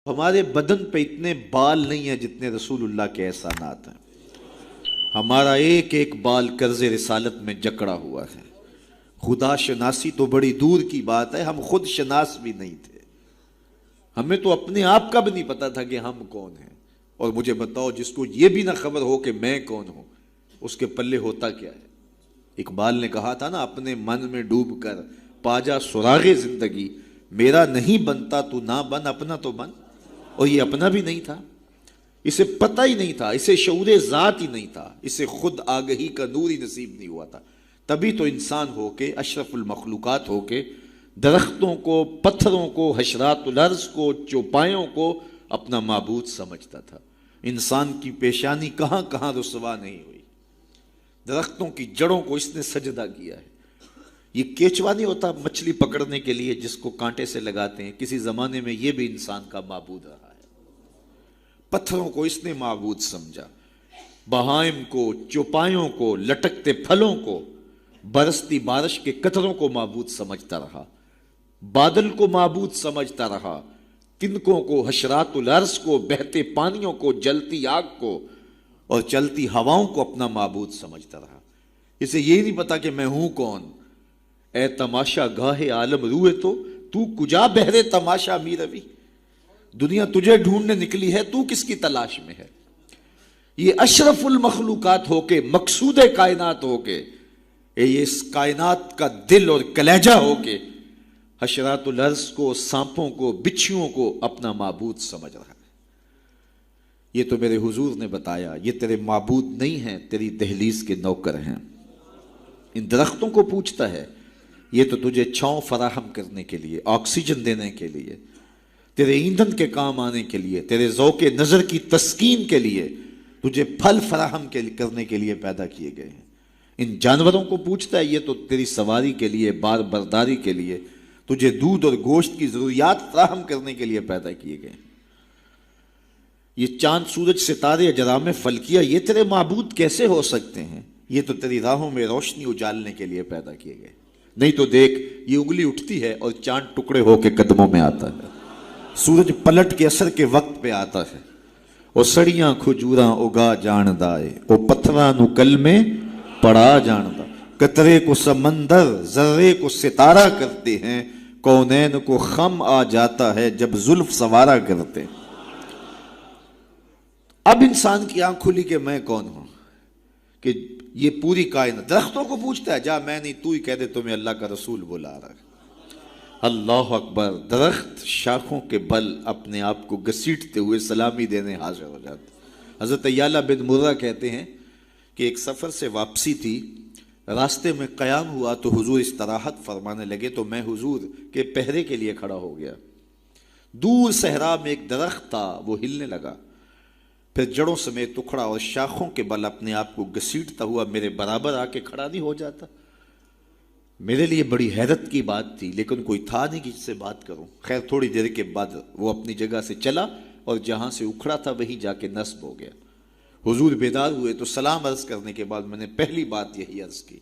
ہمارے بدن پہ اتنے بال نہیں ہیں جتنے رسول اللہ کے احسانات ہیں۔ ہمارا ایک ایک بال قرض رسالت میں جکڑا ہوا ہے۔ خدا شناسی تو بڑی دور کی بات ہے، ہم خود شناس بھی نہیں تھے۔ ہمیں تو اپنے آپ کا بھی نہیں پتا تھا کہ ہم کون ہیں۔ اور مجھے بتاؤ، جس کو یہ بھی نہ خبر ہو کہ میں کون ہوں، اس کے پلے ہوتا کیا ہے؟ اقبال نے کہا تھا نا، اپنے من میں ڈوب کر پا جا سراغ زندگی، میرا نہیں بنتا تو نہ بن، اپنا تو بن۔ اور یہ اپنا بھی نہیں تھا، اسے پتہ ہی نہیں تھا، اسے شعور ذات ہی نہیں تھا، اسے خود آگہی کا نور ہی نصیب نہیں ہوا تھا۔ تبھی تو انسان ہو کے، اشرف المخلوقات ہو کے، درختوں کو، پتھروں کو، حشرات الارض کو، چوپایوں کو اپنا معبود سمجھتا تھا۔ انسان کی پیشانی کہاں کہاں رسوا نہیں ہوئی، درختوں کی جڑوں کو اس نے سجدہ کیا ہے۔ یہ کیچوا نہیں ہوتا مچھلی پکڑنے کے لیے جس کو کانٹے سے لگاتے ہیں، کسی زمانے میں یہ بھی انسان کا معبود رہا ہے۔ پتھروں کو اس نے معبود سمجھا، بہائم کو، چوپایوں کو، لٹکتے پھلوں کو، برستی بارش کے قطروں کو معبود سمجھتا رہا، بادل کو معبود سمجھتا رہا، تنکوں کو، حشرات الارض کو، بہتے پانیوں کو، جلتی آگ کو اور چلتی ہواؤں کو اپنا معبود سمجھتا رہا۔ اسے یہ نہیں پتا کہ میں ہوں کون۔ اے تماشا گاہ عالم روئے تو کجا بہرے تماشا می روی، دنیا تجھے ڈھونڈنے نکلی ہے، تو کس کی تلاش میں ہے؟ یہ اشرف المخلوقات ہو کے، مقصود کائنات ہو کے، یہ اس کائنات کا دل اور کلیجہ ہو کے، حشرات الارض کو، سانپوں کو، بچھوؤں کو اپنا معبود سمجھ رہا ہے۔ یہ تو میرے حضور نے بتایا، یہ تیرے معبود نہیں ہیں، تیری دہلیز کے نوکر ہیں۔ ان درختوں کو پوچھتا ہے، یہ تو تجھے چھاؤں فراہم کرنے کے لیے، آکسیجن دینے کے لیے، تیرے ایندھن کے کام آنے کے لیے، تیرے ذوق نظر کی تسکین کے لیے، تجھے پھل فراہم کرنے کے لیے پیدا کیے گئے ہیں۔ ان جانوروں کو پوچھتا ہے، یہ تو تیری سواری کے لیے، بار برداری کے لیے، تجھے دودھ اور گوشت کی ضروریات فراہم کرنے کے لیے پیدا کیے گئے ہیں۔ یہ چاند، سورج، ستارے، اجرام فلکیہ، یہ تیرے معبود کیسے ہو سکتے ہیں؟ یہ تو تیری راہوں میں روشنی اجالنے کے لیے پیدا کیے گئے۔ نہیں تو دیکھ، یہ انگلی اٹھتی ہے اور چاند ٹکڑے ہو کے قدموں میں آتا ہے، سورج پلٹ کے اثر کے وقت پہ آتا ہے، اور سڑیاں کھجوراں اگا جاندا ہے، وہ پتھراں نو کل میں پڑا جاندا، قطرے کو سمندر، ذرے کو ستارہ کرتے ہیں، کونین کو خم آ جاتا ہے جب زلف سوارا کرتے۔ اب انسان کی آنکھ کھلی کہ میں کون ہوں، کہ یہ پوری کائنات۔ درختوں کو پوچھتا ہے، جا میں نہیں، تو ہی کہہ دے تمہیں اللہ کا رسول بلا رہا ہے۔ اللہ اکبر! درخت شاخوں کے بل اپنے آپ کو گھسیٹتے ہوئے سلامی دینے حاضر ہو جاتے۔ حضرت یعلا بن مرہ کہتے ہیں کہ ایک سفر سے واپسی تھی، راستے میں قیام ہوا تو حضور استراحت فرمانے لگے، تو میں حضور کے پہرے کے لیے کھڑا ہو گیا۔ دور صحرا میں ایک درخت تھا، وہ ہلنے لگا، پھر جڑوں سمیت اکھڑا اور شاخوں کے بل اپنے آپ کو گھسیٹتا ہوا میرے برابر آ کے کھڑا نہیں ہو جاتا۔ میرے لیے بڑی حیرت کی بات تھی، لیکن کوئی تھا نہیں کہ جس سے بات کروں۔ خیر تھوڑی دیر کے بعد وہ اپنی جگہ سے چلا اور جہاں سے اکھڑا تھا وہیں جا کے نصب ہو گیا۔ حضور بیدار ہوئے تو سلام عرض کرنے کے بعد میں نے پہلی بات یہی عرض کی،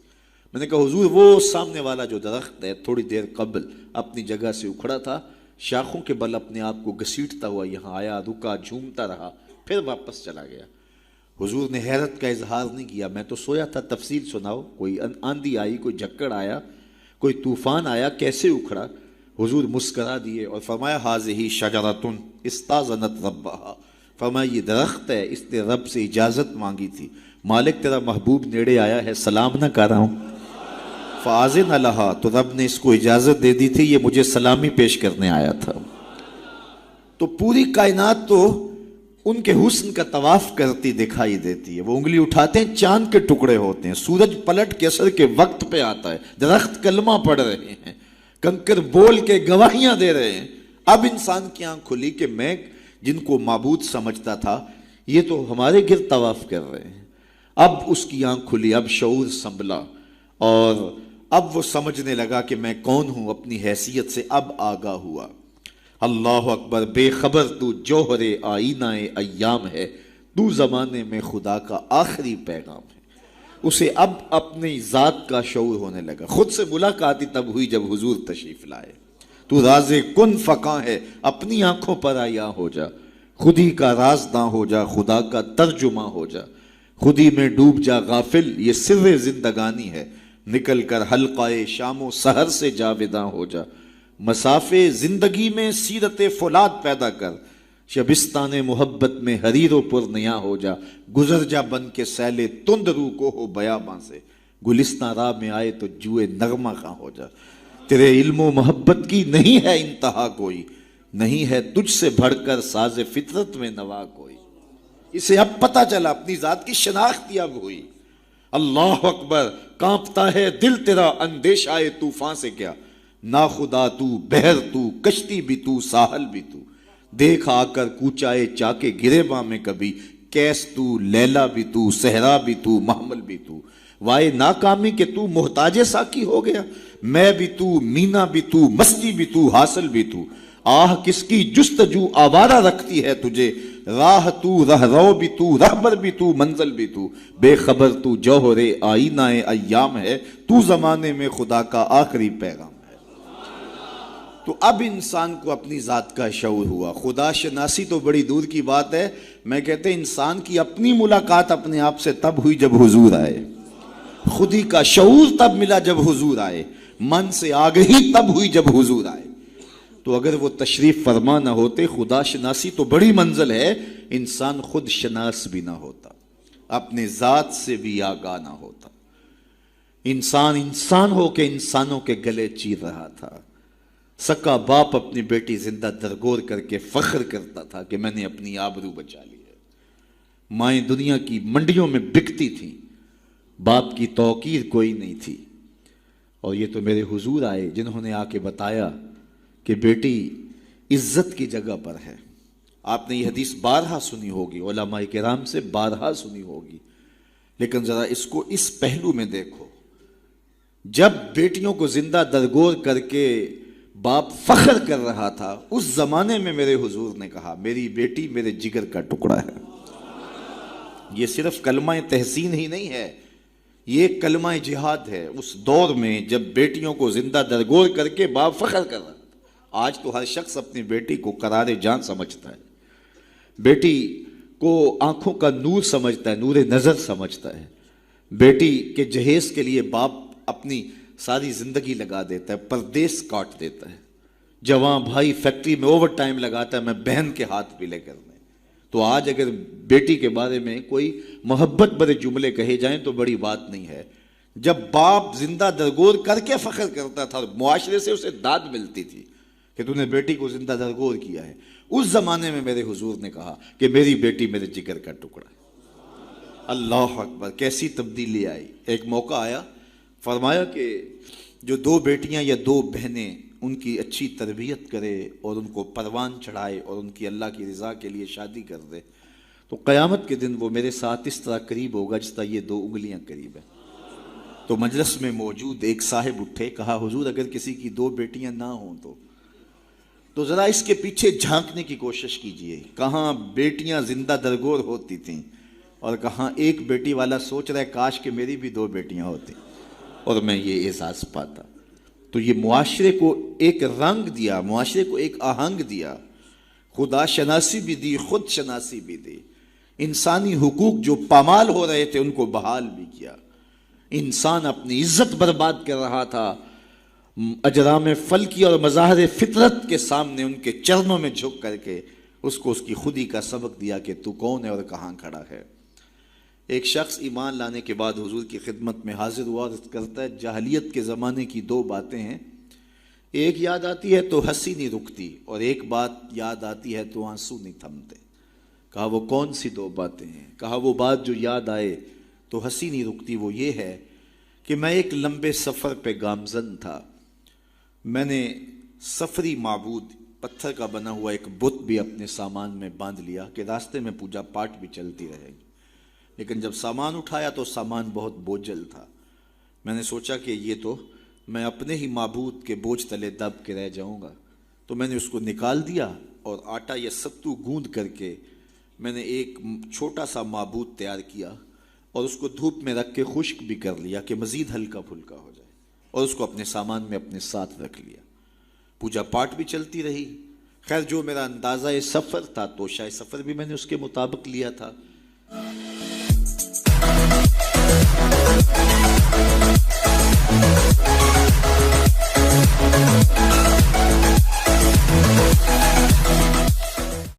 میں نے کہا حضور، وہ سامنے والا جو درخت ہے تھوڑی دیر قبل اپنی جگہ سے اکھڑا تھا، شاخوں کے بل اپنے آپ کو گھسیٹتا ہوا یہاں آیا، رکا، جھومتا رہا، پھر واپس چلا گیا۔ حضور نے حیرت کا اظہار نہیں کیا، میں تو سویا تھا، تفصیل سناؤ، کوئی آندھی آئی، کوئی جھکڑ آیا، کوئی طوفان آیا، کیسے اکھڑا؟ حضور مسکرا دیے اور فرمایا، ھذہ شجرۃ استاذنت ربھا، فرمایا یہ درخت ہے، اس نے رب سے اجازت مانگی تھی، مالک تیرا محبوب نیڑے آیا ہے، سلام نہ کر رہا ہوں، فاذن لھا، تو رب نے اس کو اجازت دے دی تھی، یہ مجھے سلامی پیش کرنے آیا تھا۔ تو پوری کائنات تو ان کے حسن کا طواف کرتی دکھائی دیتی ہے۔ وہ انگلی اٹھاتے ہیں، چاند کے ٹکڑے ہوتے ہیں، سورج پلٹ کے اثر کے وقت پہ آتا ہے، درخت کلمہ پڑھ رہے ہیں، کنکر بول کے گواہیاں دے رہے ہیں۔ اب انسان کی آنکھ کھلی کہ میں جن کو معبود سمجھتا تھا، یہ تو ہمارے گرد طواف کر رہے ہیں۔ اب اس کی آنکھ کھلی، اب شعور سنبھلا، اور اب وہ سمجھنے لگا کہ میں کون ہوں، اپنی حیثیت سے اب آگاہ ہوا۔ اللہ اکبر! بے خبر تو جوہر آئینہ ایام ہے، تو زمانے میں خدا کا آخری پیغام ہے۔ اسے اب اپنی ذات کا شعور ہونے لگا۔ خود سے ملاقات ہی تب ہوئی جب حضور تشریف لائے۔ تو راز کن فقاں ہے، اپنی آنکھوں پر آیا ہو جا، خودی کا رازداں ہو جا، خدا کا ترجمہ ہو جا، خودی میں ڈوب جا غافل، یہ سر زندگانی ہے، نکل کر حلقہ شام و سحر سے جاویداں ہو جا، مسافے زندگی میں سیرت فولاد پیدا کر، شبستان محبت میں حریر و پر نیا ہو جا، گزر جا بن کے سیلے تند رو کو ہو بیاباں سے، گلستان راہ میں آئے تو جوئے نغمہ خاں ہو جا، تیرے علم و محبت کی نہیں ہے انتہا کوئی، نہیں ہے تجھ سے بڑھ کر ساز فطرت میں نوا کوئی۔ اسے اب پتہ چلا، اپنی ذات کی شناخت اب ہوئی۔ اللہ اکبر، کانپتا ہے دل تیرا اندیشہ طوفان سے کیا، ناخدا تو، بحر تو، کشتی بھی تو، ساحل بھی تو، دیکھ آ کر کوچائے چاکے گریباں میں کبھی، کیس تو، لیلا بھی تو، صحرا بھی تو، محمل بھی تو، وائے ناکامی کہ تو محتاج ساکی ہو گیا، میں بھی تو، مینا بھی تو، مستی بھی تو، حاصل بھی تو، آہ کس کی جستجو آوارہ رکھتی ہے تجھے، راہ تو، رہرو بھی تو، رہبر بھی تو، منزل بھی تو، بے خبر تو جوہر آئینہ ایام ہے، تو زمانے میں خدا کا آخری پیغام ہے۔ تو اب انسان کو اپنی ذات کا شعور ہوا۔ خدا شناسی تو بڑی دور کی بات ہے، میں کہتے ہیں انسان کی اپنی ملاقات اپنے آپ سے تب ہوئی جب حضور آئے، خودی کا شعور تب ملا جب حضور آئے، من سے آگہی تب ہوئی جب حضور آئے۔ تو اگر وہ تشریف فرما نہ ہوتے، خدا شناسی تو بڑی منزل ہے، انسان خود شناس بھی نہ ہوتا، اپنے ذات سے بھی آگاہ نہ ہوتا، انسان ہو کے انسانوں کے گلے چیر رہا تھا۔ سکا باپ اپنی بیٹی زندہ درگور کر کے فخر کرتا تھا کہ میں نے اپنی آبرو بچا لی ہے۔ مائیں دنیا کی منڈیوں میں بکتی تھیں، باپ کی توقیر کوئی نہیں تھی، اور یہ تو میرے حضور آئے جنہوں نے آ کے بتایا کہ بیٹی عزت کی جگہ پر ہے۔ آپ نے یہ حدیث بارہا سنی ہوگی، علماء کرام سے بارہا سنی ہوگی، لیکن ذرا اس کو اس پہلو میں دیکھو، جب بیٹیوں کو زندہ درگور کر کے باپ فخر کر رہا تھا، اس زمانے میں میرے حضور نے کہا میری بیٹی میرے جگر کا ٹکڑا ہے۔ یہ صرف کلمہ تحسین ہی نہیں ہے، یہ کلمہ جہاد ہے۔ اس دور میں جب بیٹیوں کو زندہ درگور کر کے باپ فخر کر رہا تھا، آج تو ہر شخص اپنی بیٹی کو قرار جان سمجھتا ہے، بیٹی کو آنکھوں کا نور سمجھتا ہے، نور نظر سمجھتا ہے، بیٹی کے جہیز کے لیے باپ اپنی ساری زندگی لگا دیتا ہے، پردیس کاٹ دیتا ہے، جوان بھائی فیکٹری میں اوور ٹائم لگاتا ہے میں بہن کے ہاتھ پلے کرنے۔ تو آج اگر بیٹی کے بارے میں کوئی محبت بھرے جملے کہے جائیں تو بڑی بات نہیں ہے۔ جب باپ زندہ درگور کر کے فخر کرتا تھا، معاشرے سے اسے داد ملتی تھی کہ تو نے بیٹی کو زندہ درگور کیا ہے، اس زمانے میں میرے حضور نے کہا کہ میری بیٹی میرے جگر کا ٹکڑا ہے۔ اللہ اکبر، کیسی تبدیلی آئی۔ ایک موقع آیا، فرمایا کہ جو دو بیٹیاں یا دو بہنیں ان کی اچھی تربیت کرے اور ان کو پروان چڑھائے اور ان کی اللہ کی رضا کے لیے شادی کر دے تو قیامت کے دن وہ میرے ساتھ اس طرح قریب ہوگا جس طرح یہ دو انگلیاں قریب ہیں۔ تو مجلس میں موجود ایک صاحب اٹھے، کہا حضور اگر کسی کی دو بیٹیاں نہ ہوں تو ذرا اس کے پیچھے جھانکنے کی کوشش کیجئے، کہاں بیٹیاں زندہ درگور ہوتی تھیں اور کہاں ایک بیٹی والا سوچ رہا ہے کاش کہ میری بھی دو بیٹیاں ہوتی اور میں یہ احساس پاتا۔ تو یہ معاشرے کو ایک رنگ دیا، معاشرے کو ایک آہنگ دیا، خدا شناسی بھی دی، خود شناسی بھی دی، انسانی حقوق جو پامال ہو رہے تھے ان کو بحال بھی کیا۔ انسان اپنی عزت برباد کر رہا تھا، اجرام فلکی اور مظاہر فطرت کے سامنے ان کے چرنوں میں جھک کر کے اس کو اس کی خودی کا سبق دیا کہ تو کون ہے اور کہاں کھڑا ہے۔ ایک شخص ایمان لانے کے بعد حضور کی خدمت میں حاضر ہوا اور کرتا ہے جاہلیت کے زمانے کی دو باتیں ہیں، ایک یاد آتی ہے تو ہنسی نہیں رکتی اور ایک بات یاد آتی ہے تو آنسو نہیں تھمتے۔ کہا وہ کون سی دو باتیں ہیں؟ کہا وہ بات جو یاد آئے تو ہنسی نہیں رکتی وہ یہ ہے کہ میں ایک لمبے سفر پہ گامزن تھا، میں نے سفری معبود پتھر کا بنا ہوا ایک بت بھی اپنے سامان میں باندھ لیا کہ راستے میں پوجا پاٹ بھی چلتی رہے گی، لیکن جب سامان اٹھایا تو سامان بہت بوجھل تھا، میں نے سوچا کہ یہ تو میں اپنے ہی معبود کے بوجھ تلے دب کے رہ جاؤں گا، تو میں نے اس کو نکال دیا اور آٹا یا ستو گوندھ کر کے میں نے ایک چھوٹا سا معبود تیار کیا اور اس کو دھوپ میں رکھ کے خشک بھی کر لیا کہ مزید ہلکا پھلکا ہو جائے، اور اس کو اپنے سامان میں اپنے ساتھ رکھ لیا۔ پوجا پاٹ بھی چلتی رہی. خیر جو میرا اندازہ سفر تھا توشہ سفر بھی میں نے اس کے مطابق لیا تھا.